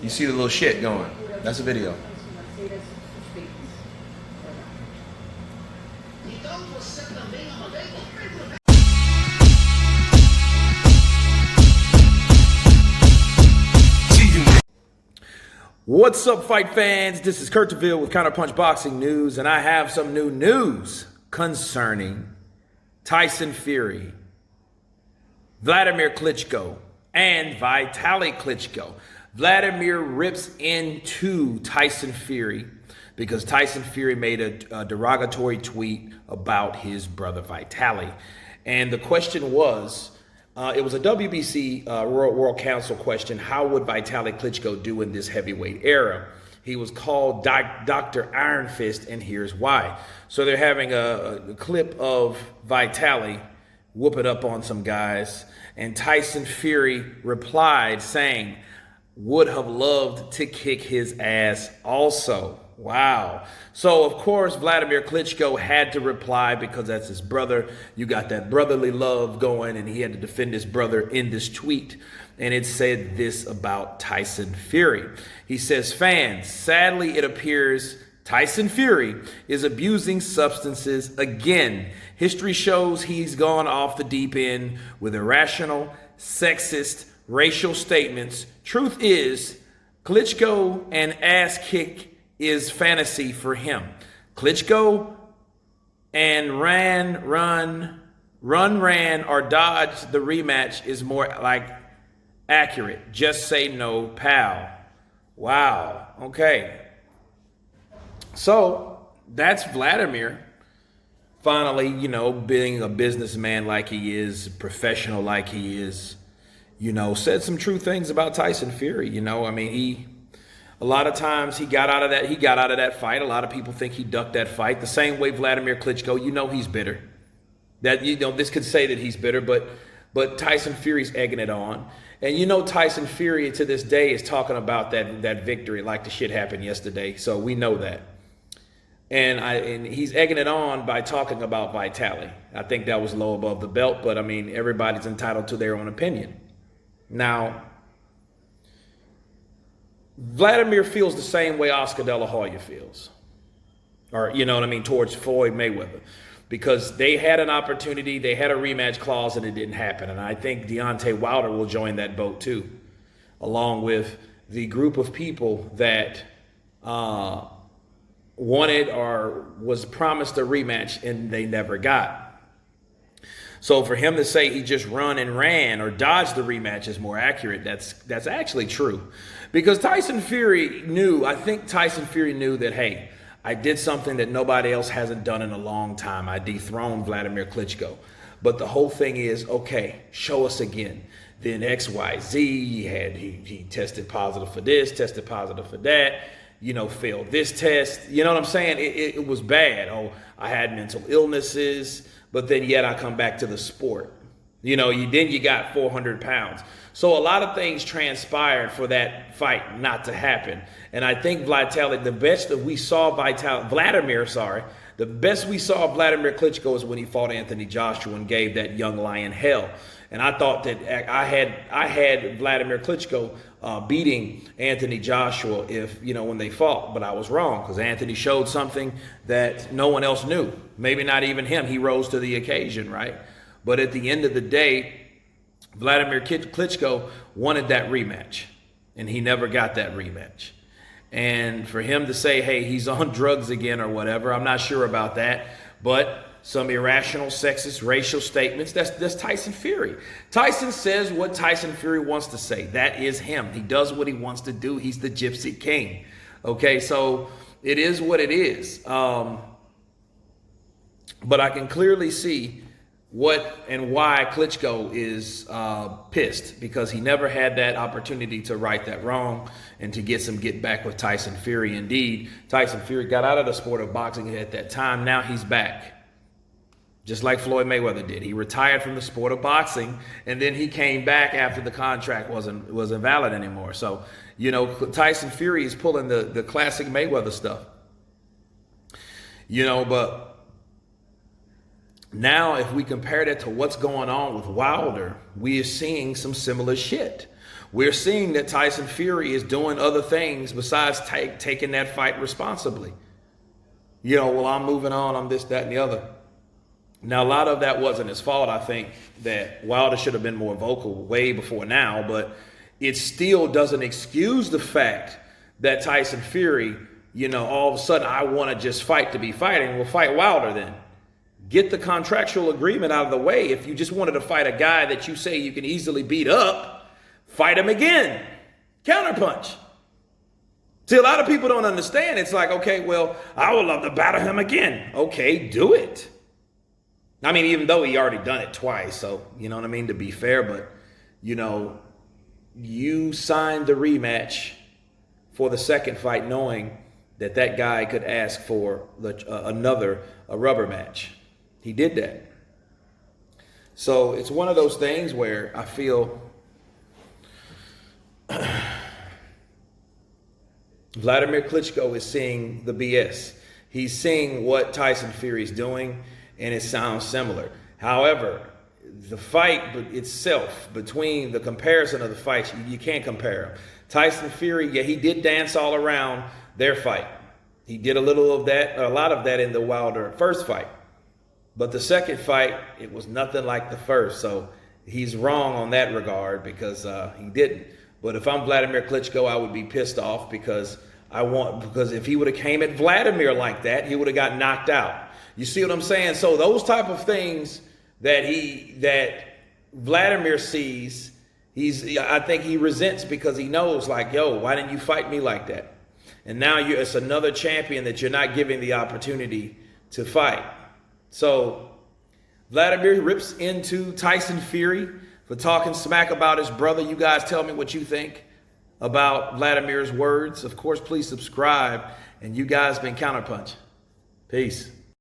You see the little shit going. That's a video. What's up, fight fans? This is Kurt DeVille with Counterpunch Boxing News, and I have some new news concerning Tyson Fury, Wladimir Klitschko, and Vitali Klitschko. Vladimir rips into Tyson Fury because Tyson Fury made a derogatory tweet about his brother Vitali. And the question was, it was a WBC World Council question. How would Vitali Klitschko do in this heavyweight era? He was called Dr. Iron Fist, and here's why. So they're having a clip of Vitali whooping up on some guys, and Tyson Fury replied saying, would have loved to kick his ass also. Wow. So, of course, Wladimir Klitschko had to reply because that's his brother. You got that brotherly love going, and he had to defend his brother in this tweet. And it said this about Tyson Fury. He says, fans, sadly, it appears Tyson Fury is abusing substances again. History shows he's gone off the deep end with irrational, sexist, racial statements. Truth is, Klitschko and ass kick is fantasy for him. Klitschko and ran, or dodge the rematch is more like accurate. Just say no, pal. Wow. Okay. So that's Vladimir finally, being a businessman like he is, professional like he is, said some true things about Tyson Fury. A lot of times he got out of that fight. A lot of people think he ducked that fight. The same way Vladimir Klitschko, he's bitter. That, this could say that he's bitter, but Tyson Fury's egging it on. And Tyson Fury to this day is talking about that victory like the shit happened yesterday. So we know that. And he's egging it on by talking about Vitali. I think that was low above the belt, but everybody's entitled to their own opinion. Now, Vladimir feels the same way Oscar De La Hoya feels. Or, towards Floyd Mayweather. Because they had an opportunity, they had a rematch clause, and it didn't happen. And I think Deontay Wilder will join that boat too, along with the group of people that wanted or was promised a rematch and they never got. So for him to say he just run and ran or dodged the rematch is more accurate. That's actually true. Because Tyson Fury knew that, hey, I did something that nobody else hasn't done in a long time. I dethroned Wladimir Klitschko. But the whole thing is, okay, show us again. Then XYZ, he tested positive for this, tested positive for that, failed this test. You know what I'm saying? It was bad. Oh, I had mental illnesses, but then yet I come back to the sport. You got 400 pounds. So a lot of things transpired for that fight not to happen. And I think Vladimir Klitschko is when he fought Anthony Joshua and gave that young lion hell. And I thought that I had Vladimir Klitschko beating Anthony Joshua when they fought, but I was wrong because Anthony showed something that no one else knew. Maybe not even him. He rose to the occasion, right? But at the end of the day, Vladimir Klitschko wanted that rematch, and he never got that rematch. And for him to say, hey, he's on drugs again or whatever, I'm not sure about that. But some irrational, sexist, racial statements, that's Tyson Fury. Tyson says what Tyson Fury wants to say. That is him. He does what he wants to do. He's the Gypsy King. Okay, so it is what it is. But I can clearly see what and why Klitschko is pissed, because he never had that opportunity to right that wrong and to get back with Tyson Fury. Indeed, Tyson Fury got out of the sport of boxing at that time. Now he's back. Just like Floyd Mayweather did. He retired from the sport of boxing, and then he came back after the contract wasn't valid anymore. So, Tyson Fury is pulling the classic Mayweather stuff. But now, if we compare that to what's going on with Wilder, we are seeing some similar shit. we're seeing that Tyson Fury is doing other things besides taking that fight responsibly. You know, well, I'm moving on, I'm this, that, and the other. Now, a lot of that wasn't his fault. I think that Wilder should have been more vocal way before now, but it still doesn't excuse the fact that Tyson Fury, you know, all of a sudden, I want to just fight to be fighting. Well, fight Wilder then. Get the contractual agreement out of the way. If you just wanted to fight a guy that you say you can easily beat up, fight him again. Counterpunch. See, a lot of people don't understand. It's like, okay, well, I would love to battle him again. Okay, do it. I mean, even though he already done it twice, so, you know what I mean, to be fair, but, you know, you signed the rematch for the second fight knowing that that guy could ask for another rubber match. He did that. So it's one of those things where I feel Wladimir Klitschko is seeing the BS. He's seeing what Tyson Fury is doing, and it sounds similar. However, the fight itself, between the comparison of the fights, you can't compare them. Tyson Fury, yeah, he did dance all around their fight. He did a little of that, a lot of that in the Wilder first fight. But the second fight, it was nothing like the first. So he's wrong on that regard because he didn't. But if I'm Wladimir Klitschko, I would be pissed off because if he would have came at Wladimir like that, he would have got knocked out. You see what I'm saying? So those type of things that Wladimir sees, I think he resents because he knows, like, yo, why didn't you fight me like that? And now it's another champion that you're not giving the opportunity to fight. So Wladimir rips into Tyson Fury for talking smack about his brother. You guys tell me what you think about Wladimir's words. Of course, please subscribe. And you guys been Counterpunch. Peace.